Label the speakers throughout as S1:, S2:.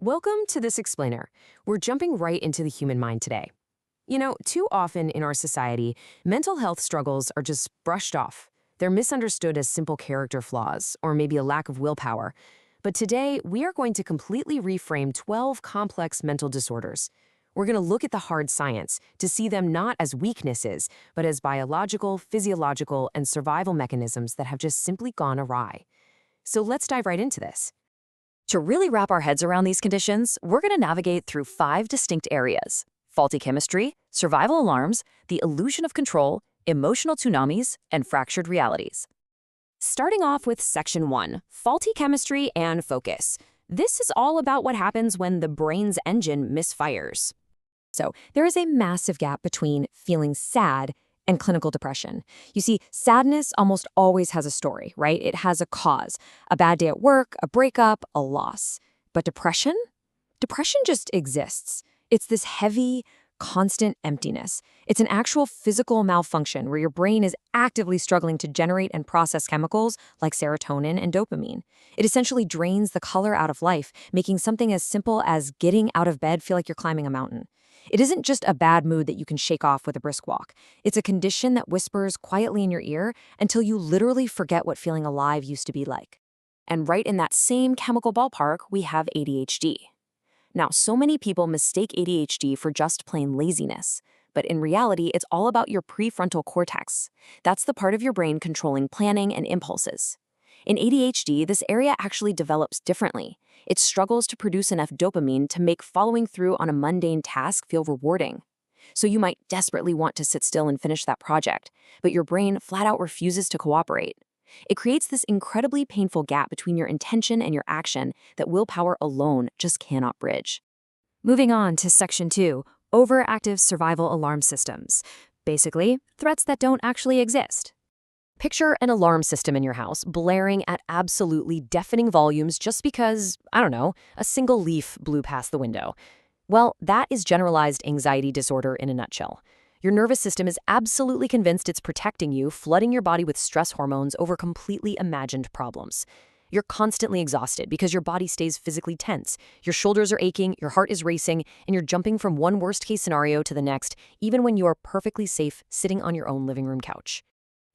S1: Welcome to This Explainer. We're jumping right into the human mind today. Too often in our society, mental health struggles are just brushed off. They're misunderstood as simple character flaws or maybe a lack of willpower. But today, we are going to completely reframe 12 complex mental disorders. We're going to look at the hard science to see them not as weaknesses, but as biological, physiological, and survival mechanisms that have just simply gone awry. So let's dive right into this.
S2: To really wrap our heads around these conditions, we're going to navigate through 5 distinct areas: faulty chemistry, survival alarms, the illusion of control, emotional tsunamis, and fractured realities.
S1: Starting off with Section 1, faulty chemistry and focus. This is all about what happens when the brain's engine misfires. So, there is a massive gap between feeling sad and clinical depression. You see, sadness almost always has a story, right? It has a cause: a bad day at work, a breakup, a loss. But depression? Depression just exists. It's this heavy, constant emptiness. It's an actual physical malfunction where your brain is actively struggling to generate and process chemicals like serotonin and dopamine. It essentially drains the color out of life, making something as simple as getting out of bed feel like you're climbing a mountain. It isn't just a bad mood that you can shake off with a brisk walk. It's a condition that whispers quietly in your ear until you literally forget what feeling alive used to be like. And right in that same chemical ballpark, we have ADHD. Now, so many people mistake ADHD for just plain laziness, but in reality, it's all about your prefrontal cortex. That's the part of your brain controlling planning and impulses. In ADHD, this area actually develops differently. It struggles to produce enough dopamine to make following through on a mundane task feel rewarding. So you might desperately want to sit still and finish that project, but your brain flat out refuses to cooperate. It creates this incredibly painful gap between your intention and your action that willpower alone just cannot bridge. Moving on to Section 2, overactive survival alarm systems. Basically, threats that don't actually exist. Picture an alarm system in your house blaring at absolutely deafening volumes just because, I don't know, a single leaf blew past the window. Well, that is generalized anxiety disorder in a nutshell. Your nervous system is absolutely convinced it's protecting you, flooding your body with stress hormones over completely imagined problems. You're constantly exhausted because your body stays physically tense. Your shoulders are aching, your heart is racing, and you're jumping from one worst-case scenario to the next, even when you are perfectly safe sitting on your own living room couch.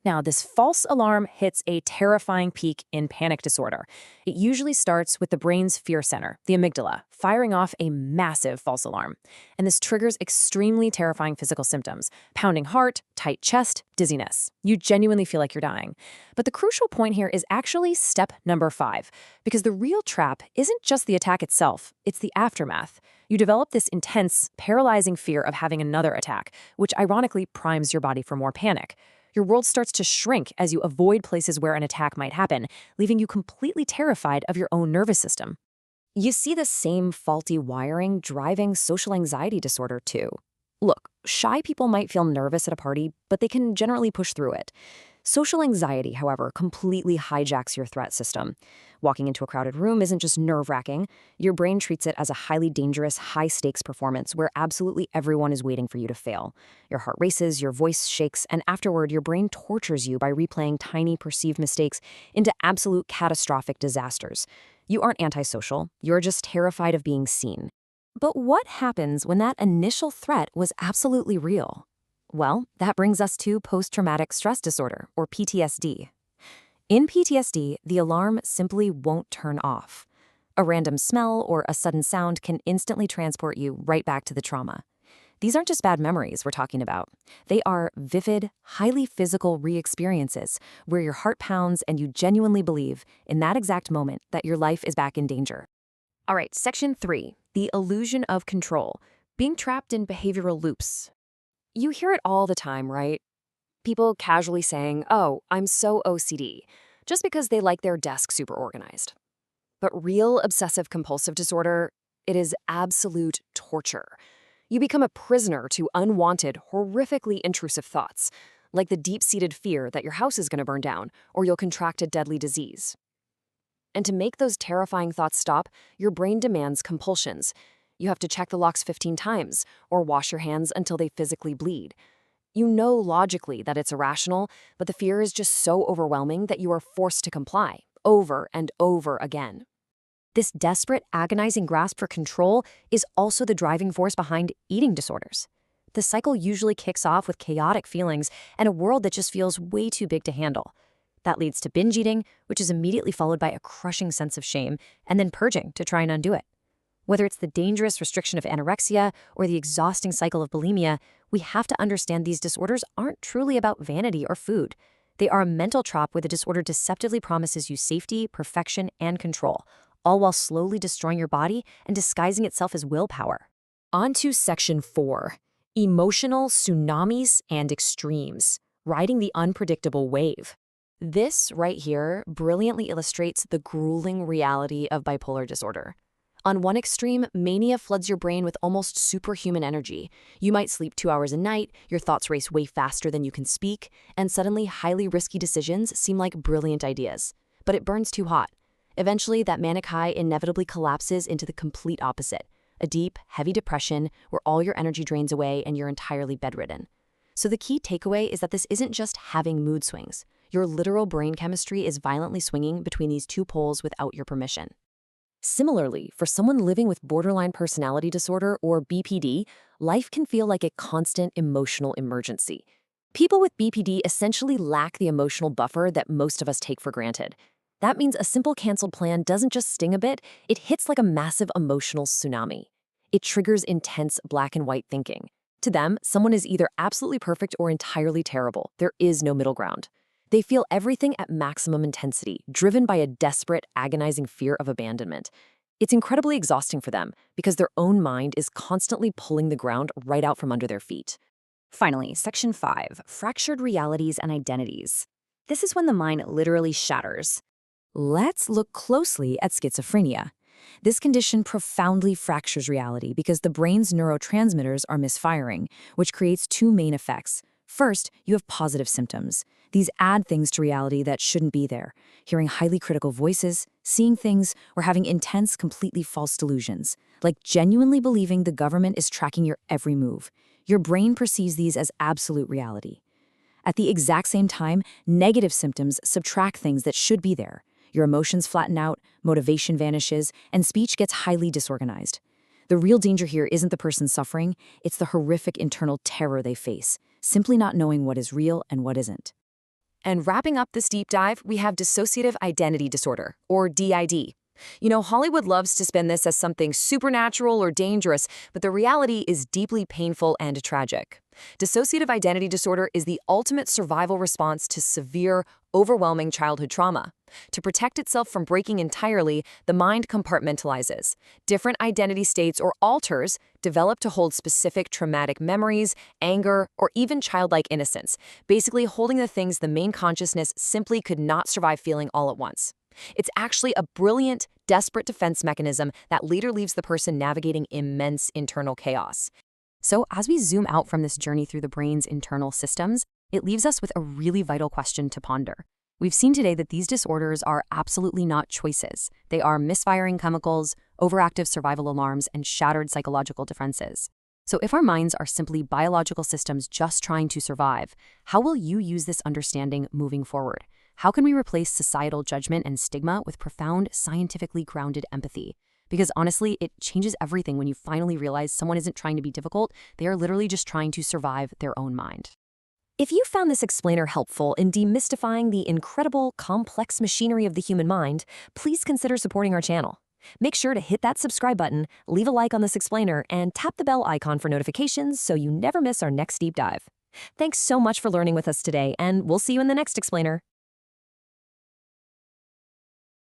S1: Now, this false alarm hits a terrifying peak in panic disorder. It usually starts with the brain's fear center, the amygdala, firing off a massive false alarm. And this triggers extremely terrifying physical symptoms: pounding heart, tight chest, dizziness. You genuinely feel like you're dying. But the crucial point here is actually step number 5, because the real trap isn't just the attack itself, it's the aftermath. You develop this intense, paralyzing fear of having another attack, which ironically primes your body for more panic. Your world starts to shrink as you avoid places where an attack might happen, leaving you completely terrified of your own nervous system. You see the same faulty wiring driving social anxiety disorder too. Look, shy people might feel nervous at a party, but they can generally push through it. Social anxiety, however, completely hijacks your threat system. Walking into a crowded room isn't just nerve-wracking. Your brain treats it as a highly dangerous, high-stakes performance where absolutely everyone is waiting for you to fail. Your heart races, your voice shakes, and afterward, your brain tortures you by replaying tiny perceived mistakes into absolute catastrophic disasters. You aren't antisocial. You're just terrified of being seen. But what happens when that initial threat was absolutely real? Well, that brings us to post-traumatic stress disorder, or PTSD. In PTSD, the alarm simply won't turn off. A random smell or a sudden sound can instantly transport you right back to the trauma. These aren't just bad memories we're talking about. They are vivid, highly physical re-experiences where your heart pounds and you genuinely believe, in that exact moment, that your life is back in danger. All right, Section 3, the illusion of control, being trapped in behavioral loops. You hear it all the time, right? People casually saying, "Oh, I'm so OCD," just because they like their desk super organized. But real obsessive-compulsive disorder, it is absolute torture. You become a prisoner to unwanted, horrifically intrusive thoughts, like the deep-seated fear that your house is going to burn down or you'll contract a deadly disease. And to make those terrifying thoughts stop, your brain demands compulsions. You have to check the locks 15 times or wash your hands until they physically bleed. You know logically that it's irrational, but the fear is just so overwhelming that you are forced to comply over and over again. This desperate, agonizing grasp for control is also the driving force behind eating disorders. The cycle usually kicks off with chaotic feelings and a world that just feels way too big to handle. That leads to binge eating, which is immediately followed by a crushing sense of shame, and then purging to try and undo it. Whether it's the dangerous restriction of anorexia or the exhausting cycle of bulimia, we have to understand these disorders aren't truly about vanity or food. They are a mental trap where the disorder deceptively promises you safety, perfection, and control, all while slowly destroying your body and disguising itself as willpower. On to Section 4, Emotional Tsunamis and Extremes, Riding the Unpredictable Wave. This right here brilliantly illustrates the grueling reality of bipolar disorder. On one extreme, mania floods your brain with almost superhuman energy. You might sleep 2 hours a night, your thoughts race way faster than you can speak, and suddenly highly risky decisions seem like brilliant ideas. But it burns too hot. Eventually, that manic high inevitably collapses into the complete opposite, a deep, heavy depression where all your energy drains away and you're entirely bedridden. So the key takeaway is that this isn't just having mood swings. Your literal brain chemistry is violently swinging between these two poles without your permission. Similarly, for someone living with borderline personality disorder or BPD, life can feel like a constant emotional emergency. People with BPD essentially lack the emotional buffer that most of us take for granted. That means a simple canceled plan doesn't just sting a bit, it hits like a massive emotional tsunami. It triggers intense black and white thinking. To them, someone is either absolutely perfect or entirely terrible. There is no middle ground. They feel everything at maximum intensity, driven by a desperate, agonizing fear of abandonment. It's incredibly exhausting for them because their own mind is constantly pulling the ground right out from under their feet. Finally, Section 5, Fractured Realities and Identities. This is when the mind literally shatters. Let's look closely at schizophrenia. This condition profoundly fractures reality because the brain's neurotransmitters are misfiring, which creates two main effects. First, you have positive symptoms. These add things to reality that shouldn't be there, hearing highly critical voices, seeing things, or having intense, completely false delusions, like genuinely believing the government is tracking your every move. Your brain perceives these as absolute reality. At the exact same time, negative symptoms subtract things that should be there. Your emotions flatten out, motivation vanishes, and speech gets highly disorganized. The real danger here isn't the person suffering, it's the horrific internal terror they face, simply not knowing what is real and what isn't. And wrapping up this deep dive, we have dissociative identity disorder, or DID. You know, Hollywood loves to spin this as something supernatural or dangerous, but the reality is deeply painful and tragic. Dissociative identity disorder is the ultimate survival response to severe, overwhelming childhood trauma. To protect itself from breaking entirely, the mind compartmentalizes. Different identity states or alters develop to hold specific traumatic memories, anger, or even childlike innocence, basically holding the things the main consciousness simply could not survive feeling all at once. It's actually a brilliant, desperate defense mechanism that later leaves the person navigating immense internal chaos. So as we zoom out from this journey through the brain's internal systems, it leaves us with a really vital question to ponder. We've seen today that these disorders are absolutely not choices. They are misfiring chemicals, overactive survival alarms, and shattered psychological defenses. So if our minds are simply biological systems just trying to survive, how will you use this understanding moving forward? How can we replace societal judgment and stigma with profound, scientifically grounded empathy? Because honestly, it changes everything when you finally realize someone isn't trying to be difficult, they are literally just trying to survive their own mind. If you found this explainer helpful in demystifying the incredible, complex machinery of the human mind, please consider supporting our channel. Make sure to hit that subscribe button, leave a like on this explainer, and tap the bell icon for notifications so you never miss our next deep dive. Thanks so much for learning with us today, and we'll see you in the next explainer.